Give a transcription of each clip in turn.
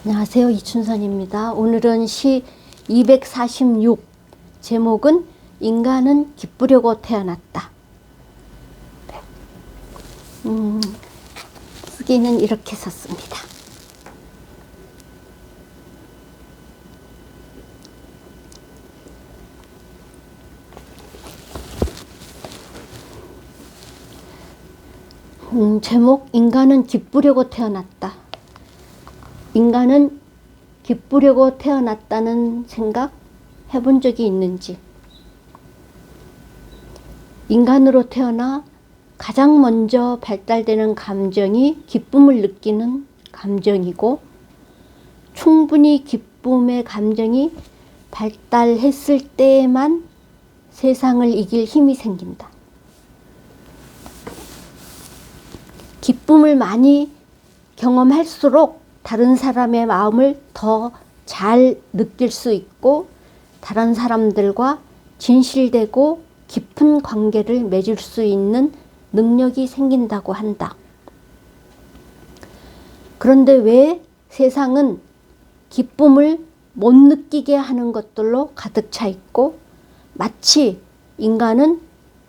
안녕하세요. 이춘선입니다. 오늘은 시 246, 제목은 인간은 기쁘려고 태어났다. 쓰기는 이렇게 썼습니다. 제목 인간은 기쁘려고 태어났다. 인간은 기쁘려고 태어났다는 생각 해본 적이 있는지? 인간으로 태어나 가장 먼저 발달되는 감정이 기쁨을 느끼는 감정이고, 충분히 기쁨의 감정이 발달했을 때에만 세상을 이길 힘이 생긴다. 기쁨을 많이 경험할수록 다른 사람의 마음을 더 잘 느낄 수 있고, 다른 사람들과 진실되고 깊은 관계를 맺을 수 있는 능력이 생긴다고 한다. 그런데 왜 세상은 기쁨을 못 느끼게 하는 것들로 가득 차 있고, 마치 인간은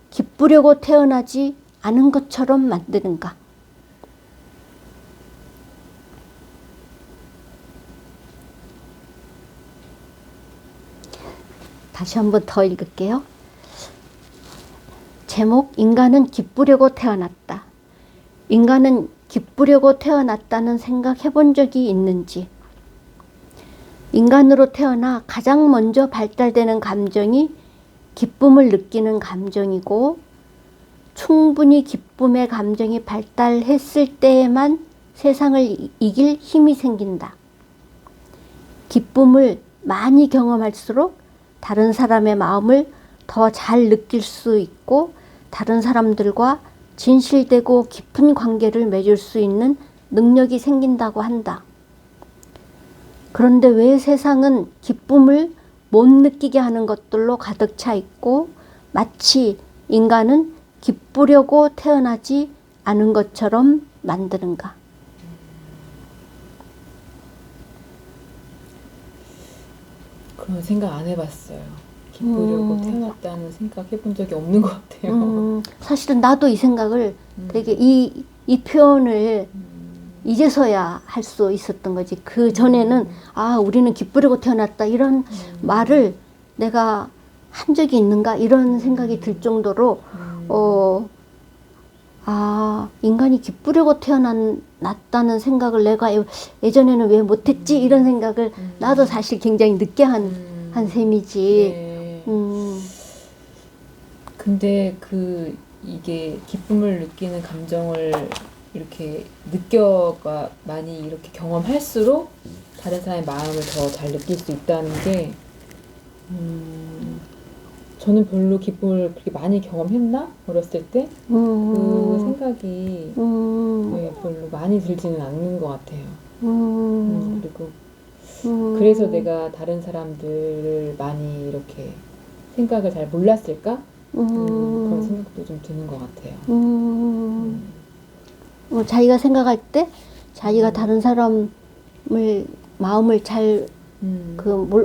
기쁘려고 태어나지 않은 것처럼 만드는가? 다시 한번 더 읽을게요. 제목 인간은 기쁘려고 태어났다. 인간은 기쁘려고 태어났다는 생각 해본 적이 있는지? 인간으로 태어나 가장 먼저 발달되는 감정이 기쁨을 느끼는 감정이고, 충분히 기쁨의 감정이 발달했을 때에만 세상을 이길 힘이 생긴다. 기쁨을 많이 경험할수록 다른 사람의 마음을 더 잘 느낄 수 있고, 다른 사람들과 진실되고 깊은 관계를 맺을 수 있는 능력이 생긴다고 한다. 그런데 왜 세상은 기쁨을 못 느끼게 하는 것들로 가득 차 있고, 마치 인간은 기쁘려고 태어나지 않은 것처럼 만드는가? 그런 생각 안 해봤어요. 기쁘려고 태어났다는 생각 해본 적이 없는 것 같아요. 사실은 나도 이 생각을 되게 이 표현을 이제서야 할 수 있었던 거지. 그 전에는 우리는 기쁘려고 태어났다 이런 말을 내가 한 적이 있는가 이런 생각이 들 정도로 인간이 기쁘려고 태어났다는 생각을 내가 예전에는 왜 못했지 이런 생각을 나도 사실 굉장히 늦게 한 셈이지. 네. 근데 이게 기쁨을 느끼는 감정을 이렇게 많이 이렇게 경험할수록 다른 사람의 마음을 더 잘 느낄 수 있다는 게, 저는 별로 기쁨을 그렇게 많이 경험했나? 어렸을 때? 그 생각이 별로 많이 들지는 않는 것 같아요. 그리고 그래서 내가 다른 사람들을 많이 이렇게 생각을 잘 몰랐을까? 그런 생각도 좀 드는 것 같아요. 자기가 생각할 때 자기가 다른 사람을 마음을 잘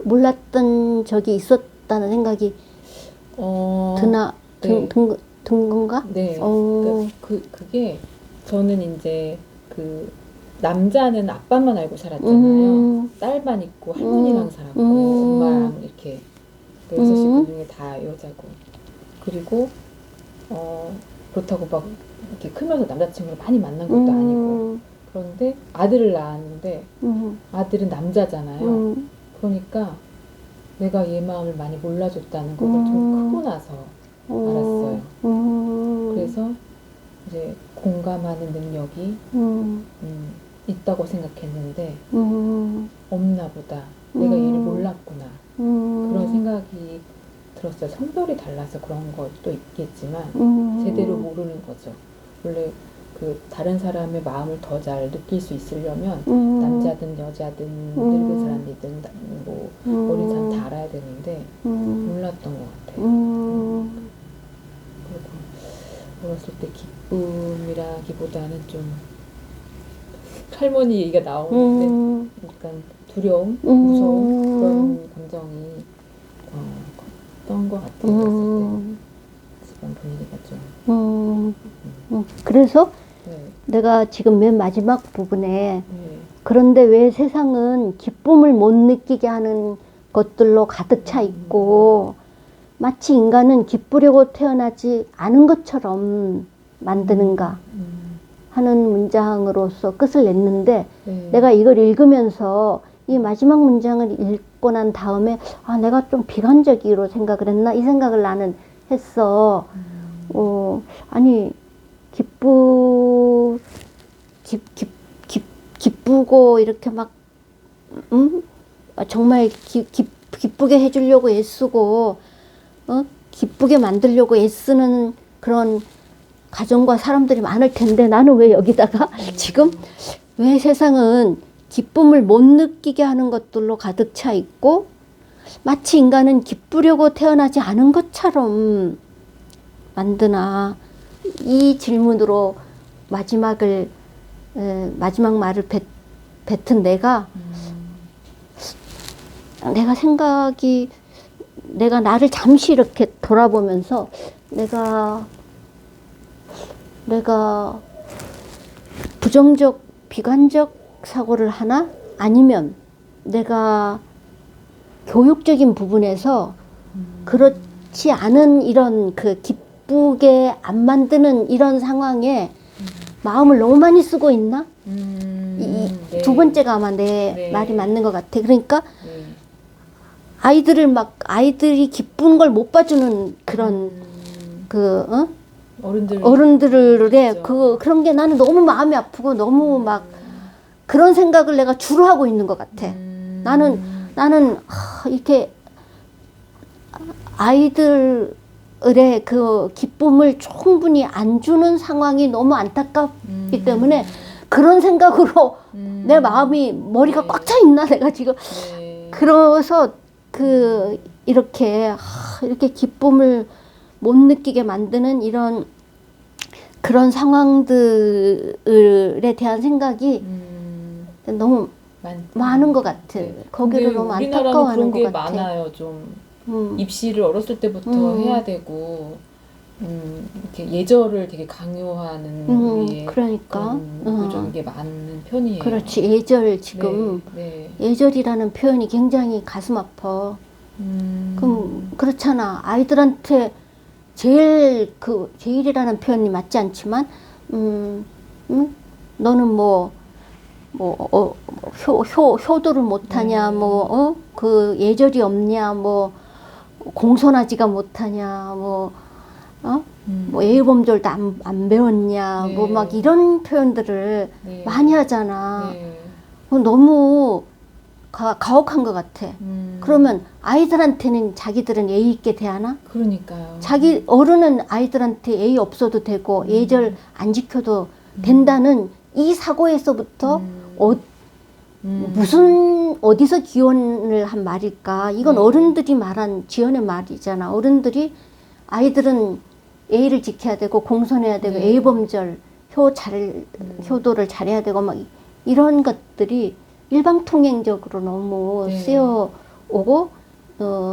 몰랐던 적이 있었다는 생각이 네. 든 건가? 네. 그러니까 그게 저는 이제 남자는 아빠만 알고 살았잖아요. 딸만 있고 할머니랑 살았고 엄마랑 이렇게 6식구 중에 다 여자고, 그리고 그렇다고 막 이렇게 크면서 남자친구를 많이 만난 것도 아니고, 그런데 아들을 낳았는데 아들은 남자잖아요. 그러니까 내가 얘 마음을 많이 몰라줬다는 걸 좀 크고 나서 알았어요. 그래서 이제 공감하는 능력이 있다고 생각했는데 없나 보다. 내가 얘를 몰랐구나. 그런 생각이 들었어요. 성별이 달라서 그런 것도 있겠지만 제대로 모르는 거죠. 원래 다른 사람의 마음을 더 잘 느낄 수 있으려면 남자든 여자든 늙은 사람이든 뭐 어린 사람 다 알아야 되는데 몰랐던 것 같아요. 그리고 어렸을 때 기쁨이라기보다는 좀 할머니 얘기가 나오는데 약간 두려움, 무서움 그런 감정이 컸던 것 같아요. 그랬을 때 집안 분위기가 좀. 그래서 네. 내가 지금 맨 마지막 부분에 네. 그런데 왜 세상은 기쁨을 못 느끼게 하는 것들로 가득 차 있고 마치 인간은 기쁘려고 태어나지 않은 것처럼 만드는가 하는 문장으로서 끝을 냈는데 네. 내가 이걸 읽으면서 이 마지막 문장을 읽고 난 다음에 아 내가 좀 비관적으로 생각을 했나 이 생각을 나는 했어. 아니 기쁘고 이렇게 막 정말 기쁘게 해주려고 애쓰고 기쁘게 만들려고 애쓰는 그런 가정과 사람들이 많을 텐데 나는 왜 여기다가 지금 왜 세상은 기쁨을 못 느끼게 하는 것들로 가득 차 있고 마치 인간은 기쁘려고 태어나지 않은 것처럼 만드나 이 질문으로 마지막 말을 뱉은 내가 내가 나를 잠시 이렇게 돌아보면서 내가 부정적 비관적 사고를 하나 아니면 내가 교육적인 부분에서 그렇지 않은 이런 그 기쁘게 안 만드는 이런 상황에 마음을 너무 많이 쓰고 있나? 네. 두 번째가 아마 내 말이 맞는 것 같아. 그러니까 아이들이 기쁜 걸 못 봐주는 그런 어른들의 그런 게 나는 너무 마음이 아프고 너무 막 그런 생각을 내가 주로 하고 있는 것 같아. 나는 이렇게 아이들의 그 기쁨을 충분히 안 주는 상황이 너무 안타깝기 때문에 그런 생각으로 내 마음이 머리가 꽉 차 있나 내가 지금. 그래서 이렇게 기쁨을 못 느끼게 만드는 그런 상황들에 대한 생각이 너무 많은 것 같아. 거기를 너무 안타까워하는 것 같아. 많아요. 좀 입시를 어렸을 때부터 해야 되고 이렇게 예절을 되게 강요하는 게 그러니까 그런 게 많은 편이에요. 그렇지. 예절 지금 예절이라는 표현이 굉장히 가슴 아파. 그럼 그렇잖아. 아이들한테 제일이라는 표현이 맞지 않지만 너는 효도를 못하냐, 그 예절이 없냐, 공손하지가 못하냐, 예의범절도 안 배웠냐, 막 이런 표현들을 많이 하잖아. 너무 가혹한 것 같아. 그러면 아이들한테는 자기들은 예의 있게 대하나? 그러니까요. 어른은 아이들한테 예의 없어도 되고 예절 안 지켜도 된다는 이 사고에서부터 어디서 기원을 한 말일까? 이건 어른들이 말한 지어낸 말이잖아. 어른들이 아이들은 예의를 지켜야 되고 공손해야 되고 예의범절, 효도를 잘해야 되고 막 이런 것들이 일방통행적으로 너무 쓰여오고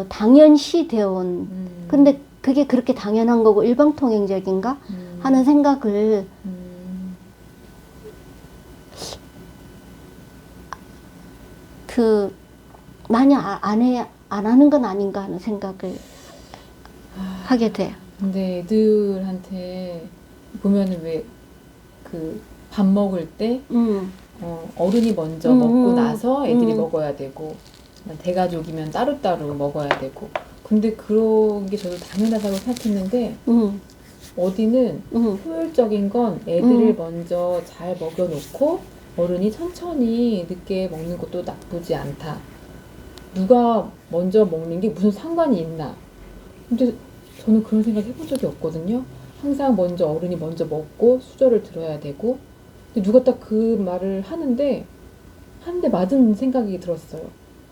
당연시 되어온. 근데 그게 그렇게 당연한 거고 일방통행적인가 하는 생각을 많이 안 하는 건 아닌가 하는 생각을 하게 돼. 근데 애들한테 보면은 왜 밥 먹을 때 어른이 먼저 먹고 나서 애들이 먹어야 되고 대가족이면 따로따로 먹어야 되고 근데 그런 게 저도 당연하다고 생각했는데 어디는 효율적인 건 애들을 먼저 잘 먹여놓고 어른이 천천히 늦게 먹는 것도 나쁘지 않다. 누가 먼저 먹는 게 무슨 상관이 있나. 근데 저는 그런 생각 해본 적이 없거든요. 항상 어른이 먼저 먹고 수저를 들어야 되고 근데 누가 딱 그 말을 하는데 맞은 생각이 들었어요.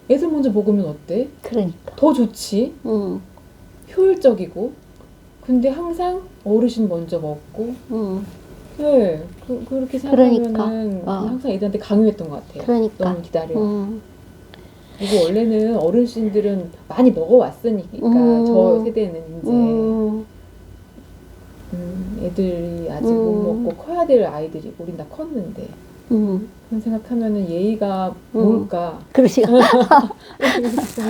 애들 먼저 먹으면 어때? 그러니까. 더 좋지. 효율적이고. 근데 항상 어르신 먼저 먹고 네, 그렇게 생각하면은 그러니까. 항상 애들한테 강요했던 것 같아요. 그러니까. 너무 기다려. 그리고 원래는 어르신들은 많이 먹어왔으니까 저 세대는 이제 애들이 아직 못 먹고 커야 될 아이들이 우린 다 컸는데 그런 생각하면은 예의가 뭘까? 그러시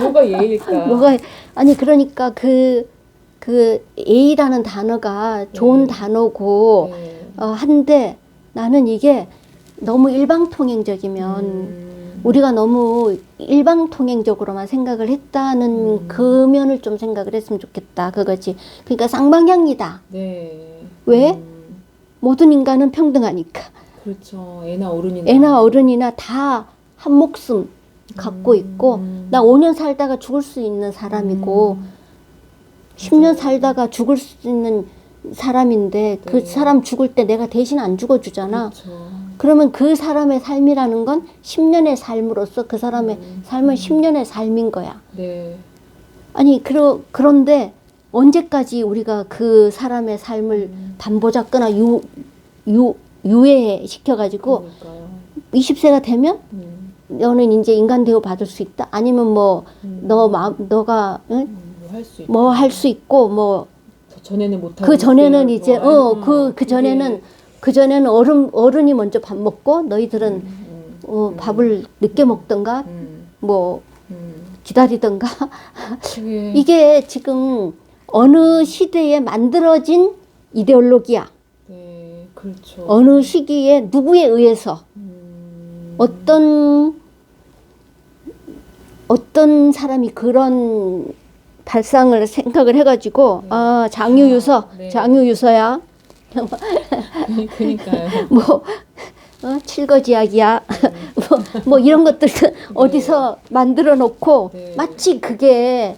뭐가 예의일까? 뭐가 아니 그러니까 그 A라는 단어가 좋은 네. 단어고 네. 한데 나는 이게 너무 일방통행적이면 우리가 너무 일방통행적으로만 생각을 했다는 그 면을 좀 생각을 했으면 좋겠다 그거지. 그러니까 쌍방향이다. 네. 왜? 모든 인간은 평등하니까. 그렇죠. 애나 어른이나. 애나 어른이나 다 한 목숨 갖고 있고 나 5년 살다가 죽을 수 있는 사람이고 10년 살다가 죽을 수 있는 사람인데 그 네. 사람 죽을 때 내가 대신 안 죽어주잖아. 그렇죠. 그러면 그 사람의 삶이라는 건 10년의 삶으로서 그 사람의 삶은 10년의 삶인 거야. 네. 아니 그런데 언제까지 우리가 그 사람의 삶을 반보잡거나 유예시켜가지고 그러니까요. 20세가 되면 너는 이제 인간 대우 받을 수 있다. 아니면 뭐 너가 응? 뭐 할 수 있고 뭐 전에는 못하고 그 전에는 이제 그 전에는 어른이 먼저 밥 먹고 너희들은 밥을 늦게 먹던가 뭐 기다리던가 이게 지금 어느 시대에 만들어진 이데올로기야. 네, 그렇죠. 어느 시기에 누구에 의해서 어떤 사람이 그런 발상을 생각을 해가지고 네. 장유유서 네. 장유유서야 그러니까요. 뭐 칠거지약이야 뭐 이런 것들 어디서 만들어 놓고 네. 마치 그게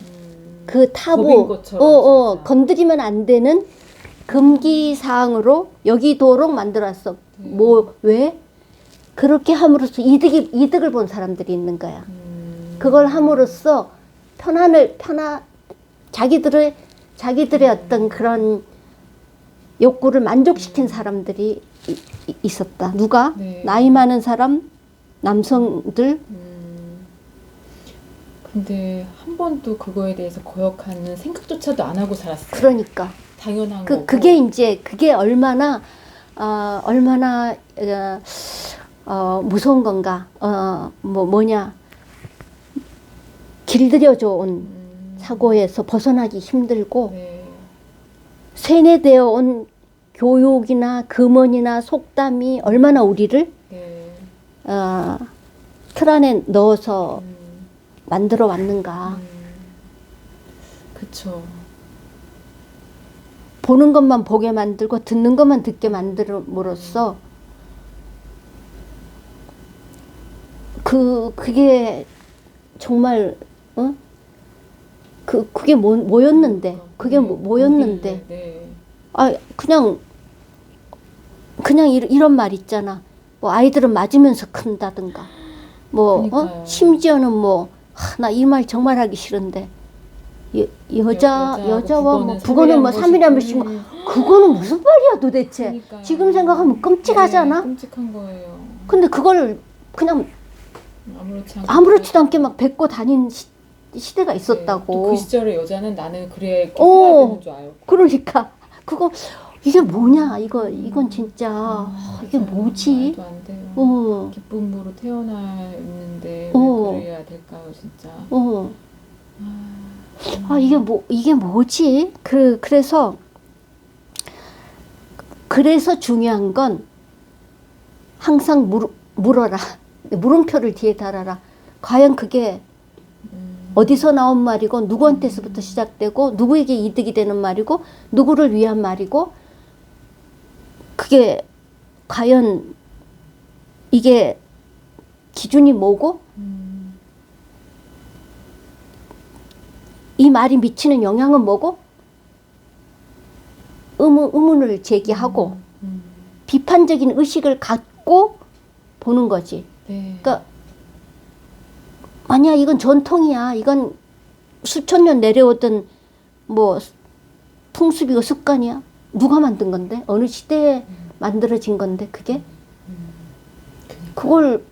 그 법인 타부 것처럼 진짜. 건드리면 안 되는 금기 사항으로 여기도록 만들었어. 뭐 왜? 그렇게 함으로써 이득을 본 사람들이 있는 거야. 그걸 함으로써 자기들의 어떤 그런 욕구를 만족시킨 사람들이 있었다. 누가? 네. 나이 많은 사람, 남성들. 근데 한 번도 그거에 대해서 거역하는 생각조차도 안 하고 살았어요. 그러니까. 당연한 거고. 그게 얼마나 무서운 건가. 뭐냐. 길들여져 온 사고에서 벗어나기 힘들고 네. 세뇌되어 온 교육이나 금언이나 속담이 얼마나 우리를 네. 틀 안에 넣어서 만들어 왔는가. 그쵸. 보는 것만 보게 만들고 듣는 것만 듣게 만들므로써 그게 정말 그게 뭐였는데 그게 뭐였는데 네. 그냥 이런 말 있잖아. 뭐 아이들은 맞으면서 큰다든가 뭐 심지어는 뭐 나 이 말 정말 하기 싫은데 여자와 뭐 부고는 뭐 3일에 한 번씩 그거는 무슨 말이야 도대체. 그러니까요. 지금 생각하면 끔찍하잖아. 네, 끔찍한 거예요. 근데 그걸 그냥 아무렇지도 않게 막 뱉고 다닌 시대가 있었다고. 네, 그 시절의 여자는 나는 그래 해야 되는 줄 알고. 그러니까 그거 이게 뭐냐 이건 진짜 이게 뭐지? 말도 안 돼요. 기쁨으로 태어나 있는데 왜 그래야 될까요, 진짜? 이게 뭐지? 그래서 중요한 건 항상 물어라. 물음표를 뒤에 달아라. 과연 그게 어디서 나온 말이고 누구한테서부터 시작되고 누구에게 이득이 되는 말이고 누구를 위한 말이고 그게 과연 이게 기준이 뭐고 이 말이 미치는 영향은 뭐고 의문을 제기하고 비판적인 의식을 갖고 보는 거지. 네. 그러니까 아니야 이건 전통이야. 이건 수천 년 내려오던 뭐 풍습이고 습관이야. 누가 만든 건데? 어느 시대에 만들어진 건데 그게 그걸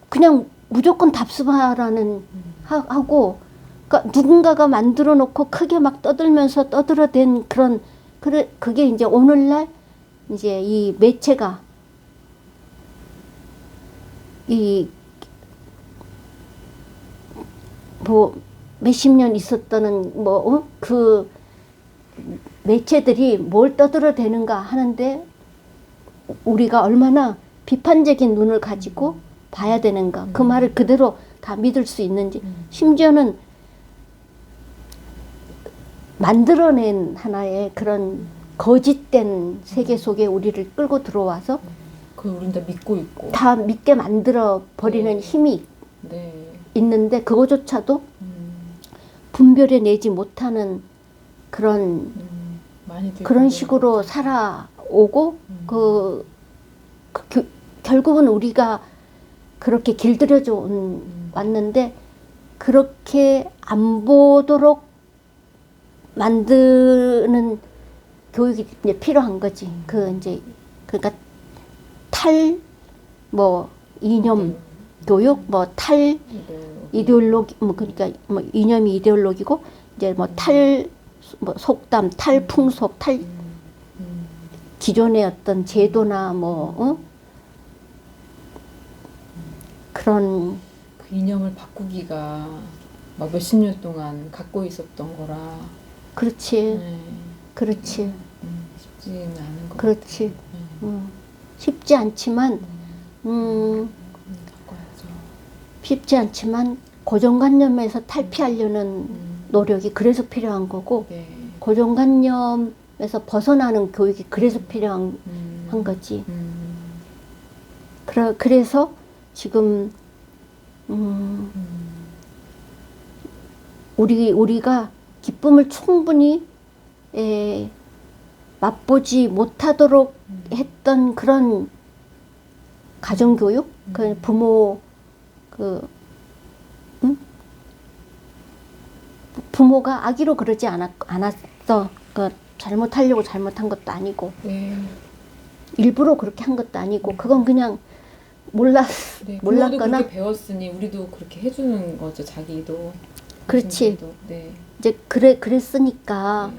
그냥 무조건 답습하라는 하고 그러니까 누군가가 만들어 놓고 크게 막 떠들면서 떠들어댄 그런 그게 이제 오늘날 이제 이 매체가 이 뭐 몇십 년 있었다는 그 매체들이 뭘 떠들어대는가 하는데 우리가 얼마나 비판적인 눈을 가지고 봐야 되는가 그 말을 그대로 다 믿을 수 있는지 심지어는 만들어낸 하나의 그런 거짓된 세계 속에 우리를 끌고 들어와서 그걸 우린 다 믿고 있고 다 믿게 만들어 버리는 힘이 네. 있는데 그거조차도 분별해 내지 못하는 그런 그런 식으로 살아오고 결국은 우리가 그렇게 길들여져 왔는데 그렇게 안 보도록 만드는 교육이 이제 필요한 거지. 그러니까 이념 교육, 이데올로기, 그러니까 이념이 이데올로기고 이제 속담, 풍속, 기존의 어떤 제도나 그런 그 이념을 바꾸기가 막 몇십 년 동안 갖고 있었던 거라. 그렇지, 네. 그렇지, 쉽지는 않은 거. 그렇지, 쉽지 않지만, 바꿔야죠. 쉽지 않지만 고정관념에서 탈피하려는 노력이 그래서 필요한 거고, 네. 고정관념에서 벗어나는 교육이 그래서 필요한 거지. 그래서 지금 우리가 기쁨을 충분히 맛보지 못하도록 했던 그런 가정교육, 그 부모 부모가 악의로 그러지 않았어. 잘못하려고 잘못한 것도 아니고, 네. 일부러 그렇게 한 것도 아니고, 그건 그냥 네. 몰랐거나. 부모도 그렇게 배웠으니 우리도 그렇게 해주는 거죠. 자기도. 그렇지. 네. 이제 그랬으니까,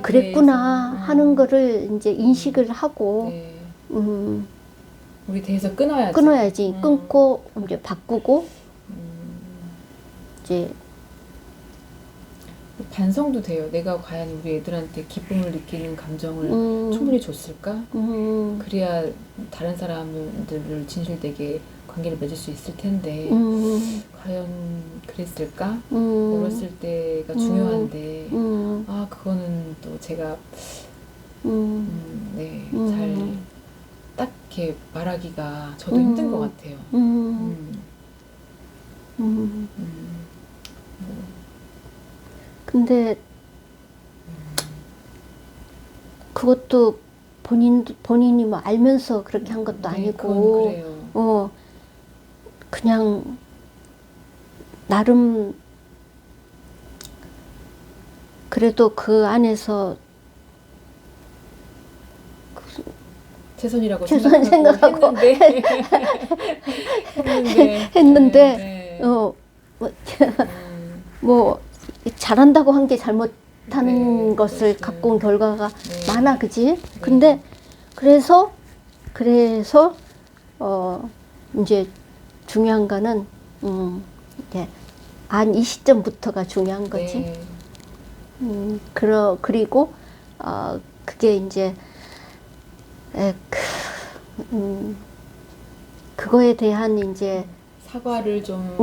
그랬구나 하는 거를 이제 인식을 하고, 네. 우리 대해서 끊어야지. 끊고 이제 바꾸고 이제 반성도 돼요. 내가 과연 우리 애들한테 기쁨을 느끼는 감정을 충분히 줬을까? 그래야 다른 사람들을 진실되게 관계를 맺을 수 있을 텐데 과연 그랬을까? 어렸을 때가 중요한데 그거는 또 제가 잘 딱 이렇게 말하기가 저도 힘든 것 같아요. 근데 그것도 본인이 뭐 알면서 그렇게 한 것도 아니고, 그건 그래요. 그냥 나름 그래도 그 안에서 최선이라고 생각하고 했는데 뭐 잘한다고 한 게 잘못하는 것을 그렇죠. 갖고 온 결과가 많아, 그지? 근데 그래서 이제 중요한 거는 이제 이 시점부터가 중요한 거지. 그리고 그게 이제 그거에 대한 이제 사과를 좀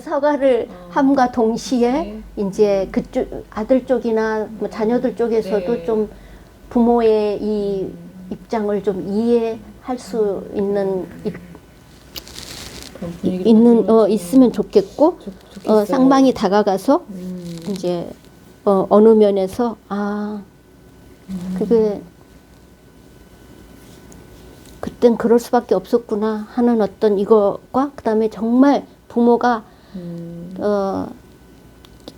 사과를 함과 동시에 이제 그쪽 아들 쪽이나 뭐 자녀들 쪽에서도 좀 부모의 이 입장을 좀 이해할 수 있으면 좋겠고, 쌍방이 다가가서 이제 어느 면에서 그게 그땐 그럴 수밖에 없었구나 하는 어떤 이거과 그다음에 정말 부모가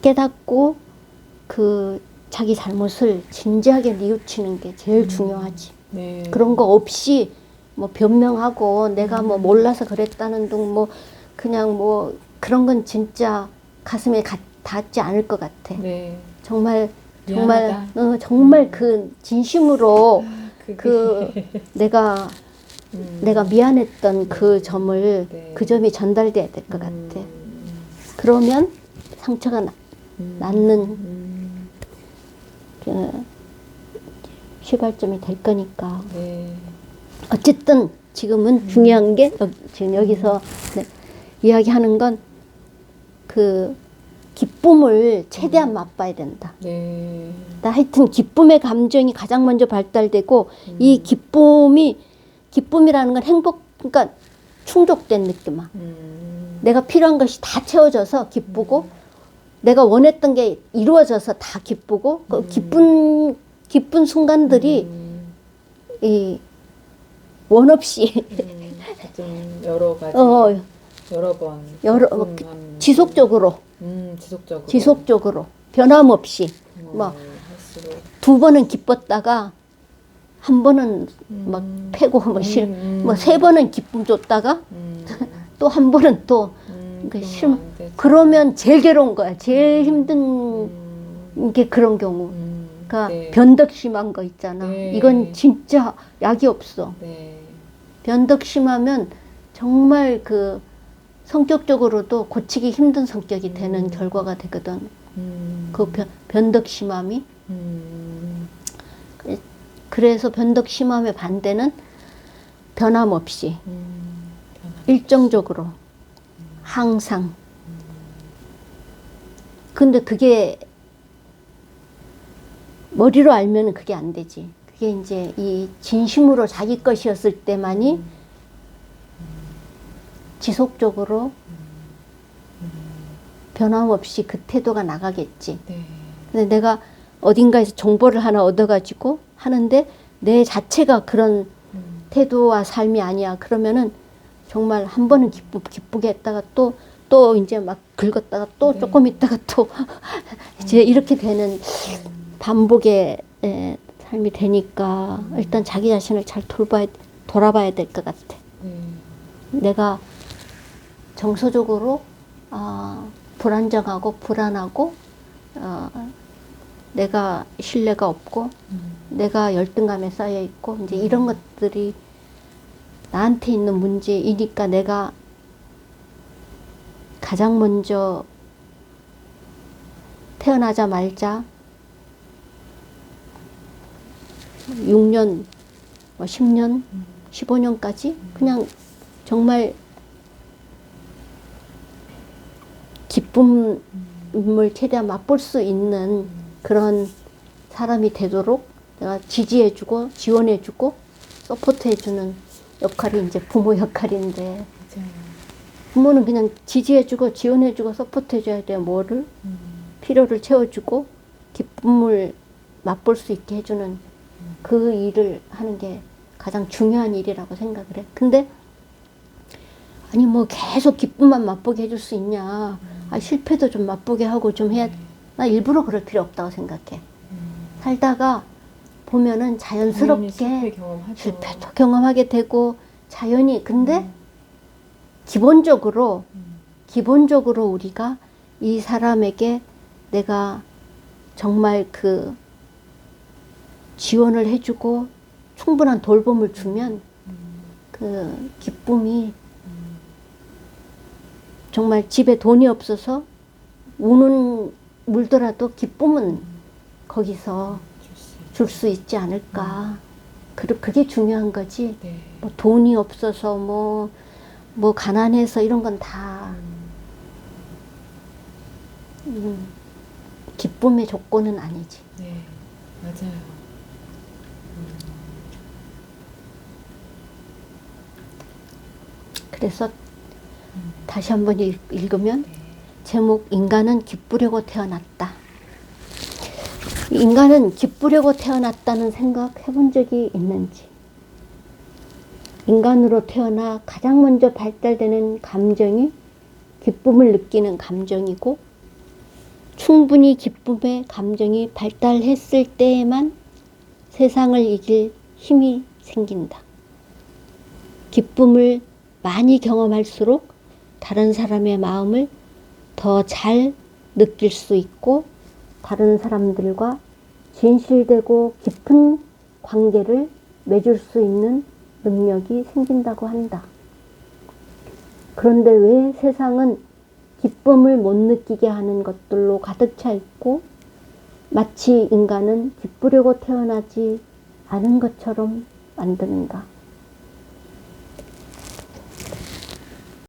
깨닫고 그 자기 잘못을 진지하게 뉘우치는 게 제일 중요하지. 네. 그런 거 없이 뭐 변명하고 내가 뭐 몰라서 그랬다는 둥 뭐 그냥 뭐 그런 건 진짜 가슴에 닿지 않을 것 같아. 네. 정말 정말 그 진심으로 그게 그 내가 미안했던 그 점을 네. 그 점이 전달돼야 될 것 같아. 그러면 상처가 낫는 그 시발점이 될 거니까. 네. 어쨌든 지금은 중요한 게 지금 여기서 네, 이야기하는 건 그 기쁨을 최대한 맛봐야 된다. 네. 하여튼 기쁨의 감정이 가장 먼저 발달되고 이 기쁨이라는 건 행복, 그러니까 충족된 느낌아. 내가 필요한 것이 다 채워져서 기쁘고 내가 원했던 게 이루어져서 다 기쁘고 그 기쁜 순간들이 이 원 없이 좀 여러 가지 여러 번 지속적으로 지속적으로 변함없이 막 할수록 두 번은 기뻤다가 한 번은 막 패고 뭐 세 번은 기쁨 줬다가 또 한 번은 또 그러면 제일 괴로운 거야. 제일 힘든 게 그런 경우. 그러니까 네. 변덕 심한 거 있잖아. 네. 이건 진짜 약이 없어. 네. 변덕 심하면 정말 그 성격적으로도 고치기 힘든 성격이 되는 결과가 되거든. 그 변덕 심함이. 그래서 변덕 심함의 반대는 변함없이 일정적으로 항상. 근데 그게 머리로 알면은 그게 안 되지. 그게 이제 이 진심으로 자기 것이었을 때만이 지속적으로 변함없이 그 태도가 나가겠지. 네. 근데 내가 어딘가에서 정보를 하나 얻어가지고 하는데 내 자체가 그런 태도와 삶이 아니야. 그러면은 정말 한 번은 기쁘게 했다가 또 이제 막 긁었다가 또 네. 조금 있다가 또 이제 이렇게 되는 반복의 삶이 되니까 일단 자기 자신을 잘 돌아봐야 될 것 같아. 내가 정서적으로 불안정하고 불안하고 내가 신뢰가 없고 내가 열등감에 쌓여 있고 이제 이런 것들이 나한테 있는 문제이니까 내가 가장 먼저 태어나자마자 6년, 10년, 15년까지 그냥 정말 기쁨을 최대한 맛볼 수 있는 그런 사람이 되도록 내가 지지해주고 지원해주고 서포트해주는 역할이 이제 부모 역할인데 맞아요. 부모는 그냥 지지해주고 지원해주고 서포트해줘야 돼요. 뭐를? 필요를 채워주고 기쁨을 맛볼 수 있게 해주는 그 일을 하는 게 가장 중요한 일이라고 생각을 해. 근데 아니 뭐 계속 기쁨만 맛보게 해줄 수 있냐. 실패도 좀 맛보게 하고 좀 해야. 나 일부러 그럴 필요 없다고 생각해. 살다가 보면은 자연스럽게 실패도 경험하게 되고 자연히. 근데 기본적으로 우리가 이 사람에게 내가 정말 그 지원을 해주고 충분한 돌봄을 주면 그 기쁨이 정말 집에 돈이 없어서 울더라도 기쁨은 거기서 줄 수 있지 않을까. 그게 중요한 거지. 네. 뭐 돈이 없어서 뭐 가난해서 이런 건 다 기쁨의 조건은 아니지. 네, 맞아요. 그래서 다시 한번 읽으면 제목 인간은 기쁘려고 태어났다. 인간은 기쁘려고 태어났다는 생각 해본 적이 있는지. 인간으로 태어나 가장 먼저 발달되는 감정이 기쁨을 느끼는 감정이고 충분히 기쁨의 감정이 발달했을 때에만 세상을 이길 힘이 생긴다. 기쁨을 많이 경험할수록 다른 사람의 마음을 더 잘 느낄 수 있고 다른 사람들과 진실되고 깊은 관계를 맺을 수 있는 능력이 생긴다고 한다. 그런데 왜 세상은 기쁨을 못 느끼게 하는 것들로 가득 차 있고 마치 인간은 기쁘려고 태어나지 않은 것처럼 만드는가?